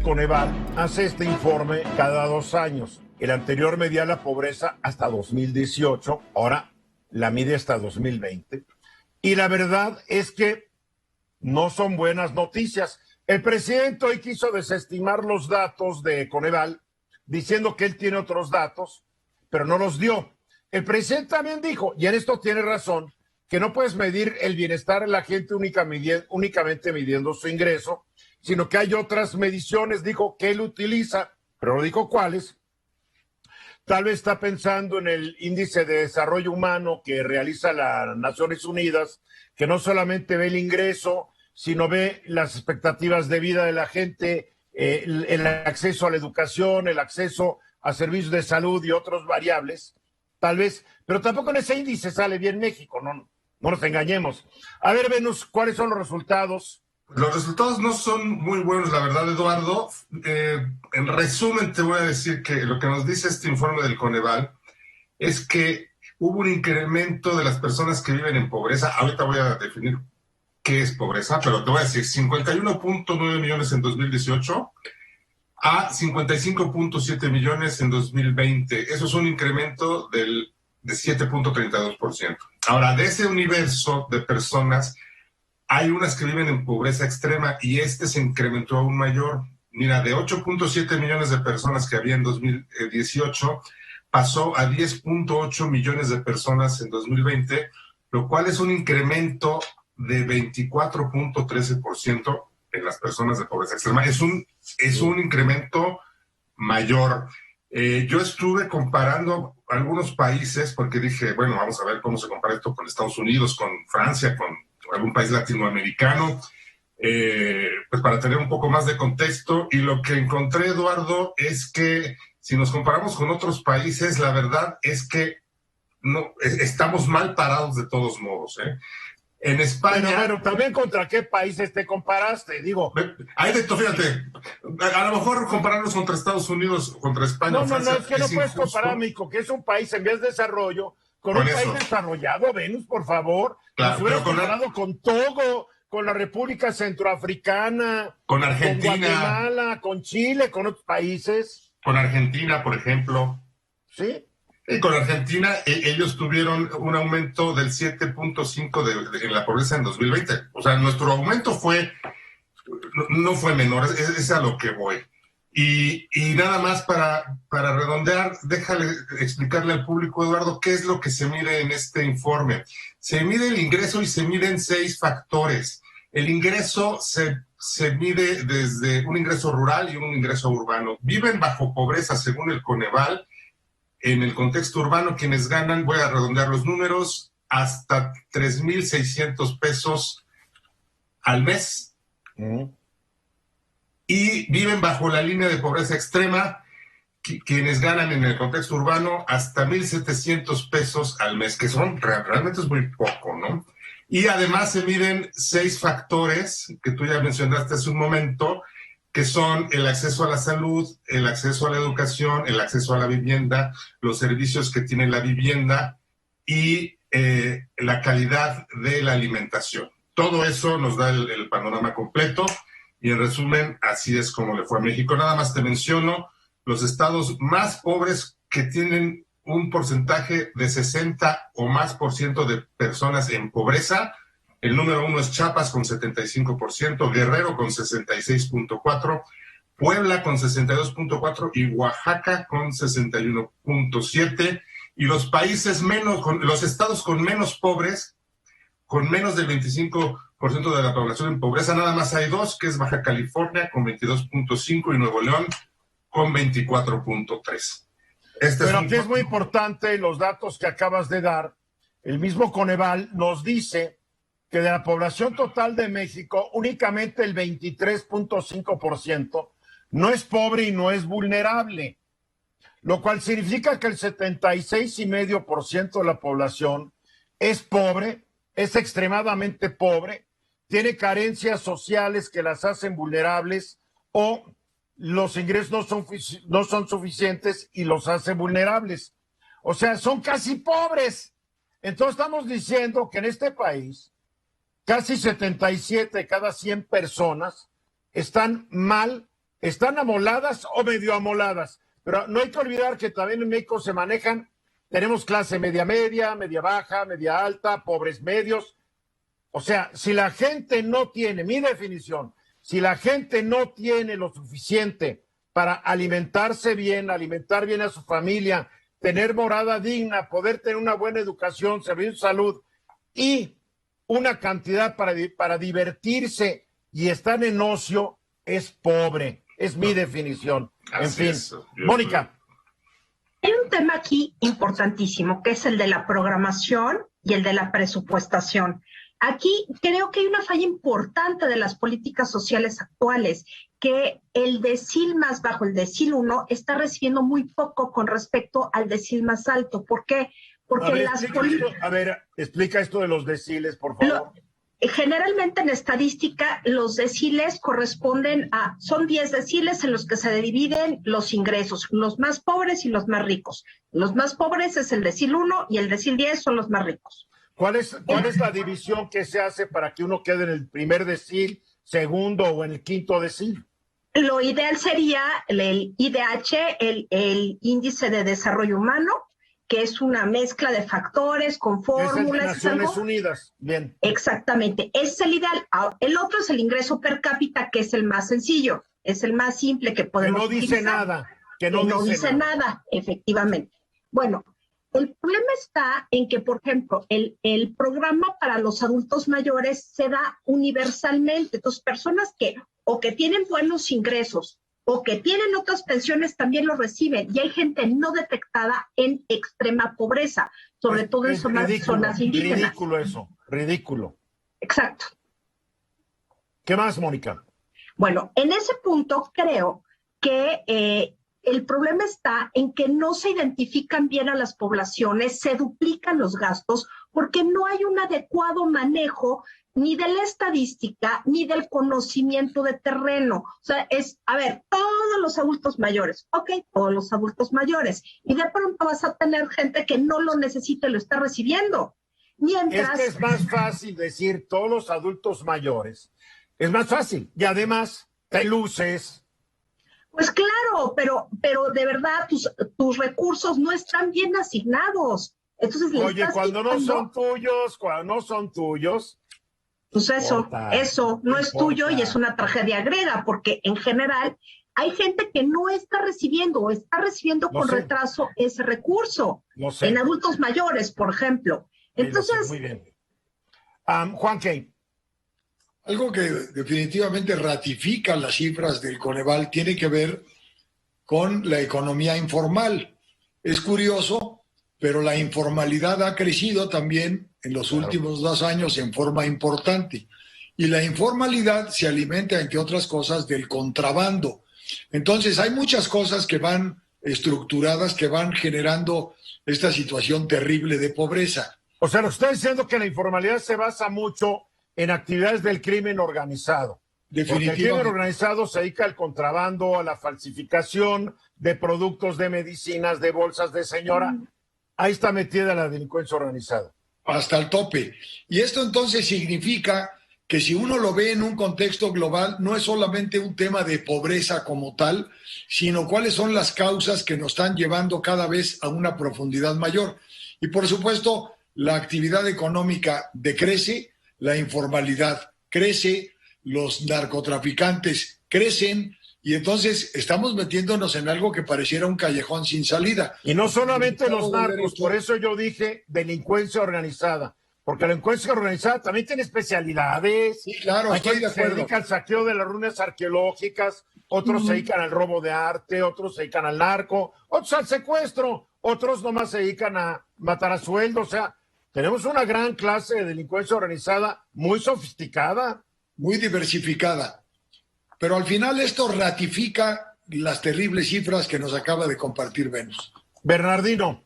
Coneval hace este informe cada 2 años. El anterior medía la pobreza hasta 2018, ahora la mide hasta 2020. Y la verdad es que no son buenas noticias. El presidente hoy quiso desestimar los datos de Coneval, diciendo que él tiene otros datos, pero no los dio. El presidente también dijo, y en esto tiene razón, que no puedes medir el bienestar de la gente únicamente midiendo su ingreso, sino que hay otras mediciones, dijo, que él utiliza, pero no dijo cuáles. Tal vez está pensando en el índice de desarrollo humano que realiza las Naciones Unidas, que no solamente ve el ingreso, sino ve las expectativas de vida de la gente, el acceso a la educación, el acceso a servicios de salud y otras variables, tal vez, pero tampoco en ese índice sale bien México, no nos engañemos. A ver, Venus, ¿cuáles son los resultados? Los resultados no son muy buenos, la verdad, Eduardo. En resumen, te voy a decir que lo que nos dice este informe del Coneval es que hubo un incremento de las personas que viven en pobreza. Ahorita voy a definir qué es pobreza, pero te voy a decir 51.9 millones en 2018 a 55.7 millones en 2020. Eso es un incremento de 7.32%. Ahora, de ese universo de personas, hay unas que viven en pobreza extrema y este se incrementó aún mayor. Mira, de 8.7 millones de personas que había en 2018, pasó a 10.8 millones de personas en 2020, lo cual es un incremento de 24.13% en las personas de pobreza extrema. Es un incremento mayor. Yo estuve comparando algunos países porque dije, bueno, vamos a ver cómo se compara esto con Estados Unidos, con Francia, con algún país latinoamericano, pues para tener un poco más de contexto. Y lo que encontré, Eduardo, es que si nos comparamos con otros países, la verdad es que no estamos mal parados de todos modos, ¿eh? En España... Pero también contra qué países te comparaste, digo. Hay de todo, fíjate, a lo mejor compararnos contra Estados Unidos, contra España o Francia, es que no puedes comparar a México, que es un país en vías de desarrollo, con un país desarrollado, Venus, por favor. Claro, nos hubieras comparado con Togo, con la República Centroafricana, con Argentina, con Guatemala, con Chile, con otros países. Con Argentina, por ejemplo. Sí. Y con Argentina, ellos tuvieron un aumento del 7.5 en la pobreza en 2020. O sea, nuestro aumento no fue menor, es a lo que voy. Y nada más para redondear, déjale explicarle al público, Eduardo, qué es lo que se mide en este informe. Se mide el ingreso y se miden 6 factores. El ingreso se mide desde un ingreso rural y un ingreso urbano. Viven bajo pobreza, según el Coneval. En el contexto urbano, quienes ganan, voy a redondear los números, hasta 3,600 pesos al mes. Y viven bajo la línea de pobreza extrema, quienes ganan en el contexto urbano hasta 1,700 pesos al mes, que realmente es muy poco, ¿no? Y además se miden 6 factores que tú ya mencionaste hace un momento, que son el acceso a la salud, el acceso a la educación, el acceso a la vivienda, los servicios que tiene la vivienda y la calidad de la alimentación. Todo eso nos da el panorama completo y en resumen, así es como le fue a México. Nada más te menciono los estados más pobres que tienen un porcentaje de 60 o más por ciento de personas en pobreza. El número 1 es Chiapas con 75%, Guerrero con 66.4%, Puebla con 62.4% y Oaxaca con 61.7%. Y los los estados con menos pobres, con menos del 25% de la población en pobreza, nada más hay 2, que es Baja California con 22.5% y Nuevo León con 24.3%. Pero aquí es muy importante los datos que acabas de dar. El mismo Coneval nos dice que de la población total de México, únicamente el 23.5% no es pobre y no es vulnerable, lo cual significa que el 76,5% de la población es pobre, es extremadamente pobre, tiene carencias sociales que las hacen vulnerables o los ingresos no son suficientes y los hace vulnerables. O sea, son casi pobres. Entonces estamos diciendo que en este país casi 77 de cada 100 personas están mal están amoladas o medio amoladas. Pero no hay que olvidar que también en México se manejan, tenemos clase media, media baja, media alta, pobres medios. O sea, si la gente no tiene, mi definición, si la gente no tiene lo suficiente para alimentarse bien, alimentar bien a su familia, tener morada digna, poder tener una buena educación, servicio de salud y una cantidad para divertirse y estar en ocio, es pobre. Es mi definición. En fin, Mónica. Hay un tema aquí importantísimo, que es el de la programación y el de la presupuestación. Aquí creo que hay una falla importante de las políticas sociales actuales, que el decil más bajo, el decil 1, está recibiendo muy poco con respecto al decil más alto. ¿Por qué? Porque explica esto de los deciles, por favor. Generalmente en estadística los deciles corresponden son 10 deciles en los que se dividen los ingresos, los más pobres y los más ricos. Los más pobres es el decil 1 y el decil 10 son los más ricos. ¿Cuál es la división que se hace para que uno quede en el primer decil, segundo o en el quinto decil? Lo ideal sería el IDH, el Índice de Desarrollo Humano, que es una mezcla de factores con fórmulas. Es el de Naciones Unidas, bien. Exactamente, es el ideal. El otro es el ingreso per cápita, que es el más sencillo, es el más simple que podemos utilizar. Que no dice nada, efectivamente. Bueno, el problema está en que, por ejemplo, el programa para los adultos mayores se da universalmente. Entonces, personas que o que tienen buenos ingresos o que tienen otras pensiones también lo reciben. Y hay gente no detectada en extrema pobreza, sobre todo en zonas indígenas. Ridículo eso, ridículo. Exacto. ¿Qué más, Mónica? Bueno, en ese punto creo que el problema está en que no se identifican bien a las poblaciones, se duplican los gastos porque no hay un adecuado manejo ni de la estadística, ni del conocimiento de terreno. O sea, todos los adultos mayores, todos los adultos mayores. Y de pronto vas a tener gente que no lo necesita y lo está recibiendo. Mientras... Es más fácil decir todos los adultos mayores. Es más fácil. Y además, te luces. Pues claro, pero de verdad tus recursos no están bien asignados. Entonces, cuando no son tuyos, pues eso no es tuyo y es una tragedia griega, porque en general hay gente que no está recibiendo o está recibiendo con retraso ese recurso. En adultos mayores, por ejemplo. Entonces, muy bien. Juan Key. Algo que definitivamente ratifica las cifras del Coneval tiene que ver con la economía informal. Es curioso, pero la informalidad ha crecido también en los últimos 2 años en forma importante. Y la informalidad se alimenta, entre otras cosas, del contrabando. Entonces, hay muchas cosas que van estructuradas, que van generando esta situación terrible de pobreza. O sea, nos está diciendo que la informalidad se basa mucho en actividades del crimen organizado. Porque el crimen organizado se dedica al contrabando, a la falsificación de productos, de medicinas, de bolsas de señora. Ahí está metida la delincuencia organizada. Hasta el tope. Y esto entonces significa que si uno lo ve en un contexto global, no es solamente un tema de pobreza como tal, sino cuáles son las causas que nos están llevando cada vez a una profundidad mayor. Y por supuesto, la actividad económica decrece, la informalidad crece, los narcotraficantes crecen, y entonces estamos metiéndonos en algo que pareciera un callejón sin salida. Y no solamente los narcos, por eso yo dije delincuencia organizada, porque la delincuencia organizada también tiene especialidades. Sí, claro, estoy de acuerdo. Se dedica al saqueo de las ruinas arqueológicas, otros se dedican al robo de arte, otros se dedican al narco, otros al secuestro, otros nomás se dedican a matar a sueldo. O sea, tenemos una gran clase de delincuencia organizada muy sofisticada. Muy diversificada. Pero al final esto ratifica las terribles cifras que nos acaba de compartir Venus. Bernardino.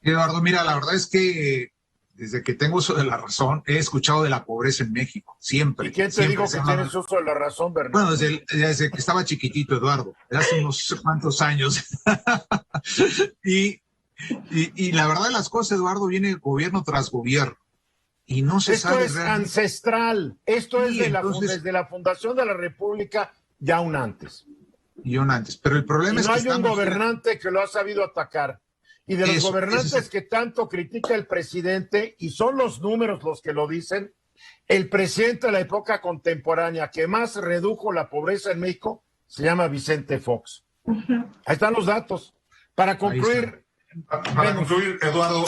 Eduardo, mira, la verdad es que desde que tengo uso de la razón, he escuchado de la pobreza en México, siempre. ¿Y quién te dijo que tienes uso de la razón, Bernardino? Bueno, desde que estaba chiquitito, Eduardo, hace unos cuantos años. y la verdad de las cosas, Eduardo, viene gobierno tras gobierno. Y no se sabe. Esto es ancestral. Esto es desde la fundación de la República, ya aún antes. y un antes. Pero el problema y es no que hay un gobernante que lo ha sabido atacar. Y de los gobernantes que tanto critica el presidente, y son los números los que lo dicen, el presidente de la época contemporánea que más redujo la pobreza en México se llama Vicente Fox. Ahí están los datos. Para concluir, Eduardo,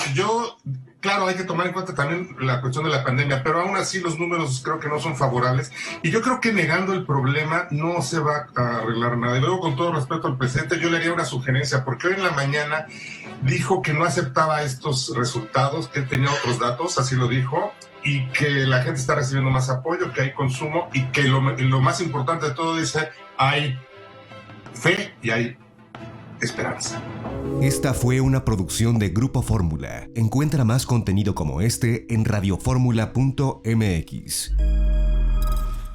claro, hay que tomar en cuenta también la cuestión de la pandemia, pero aún así los números creo que no son favorables, y yo creo que negando el problema no se va a arreglar nada. Y luego, con todo respeto al presidente, yo le haría una sugerencia, porque hoy en la mañana dijo que no aceptaba estos resultados, que tenía otros datos, así lo dijo, y que la gente está recibiendo más apoyo, que hay consumo, y que lo más importante de todo, dice, hay fe y hay esperanza. Esta fue una producción de Grupo Fórmula. Encuentra más contenido como este en radioformula.mx.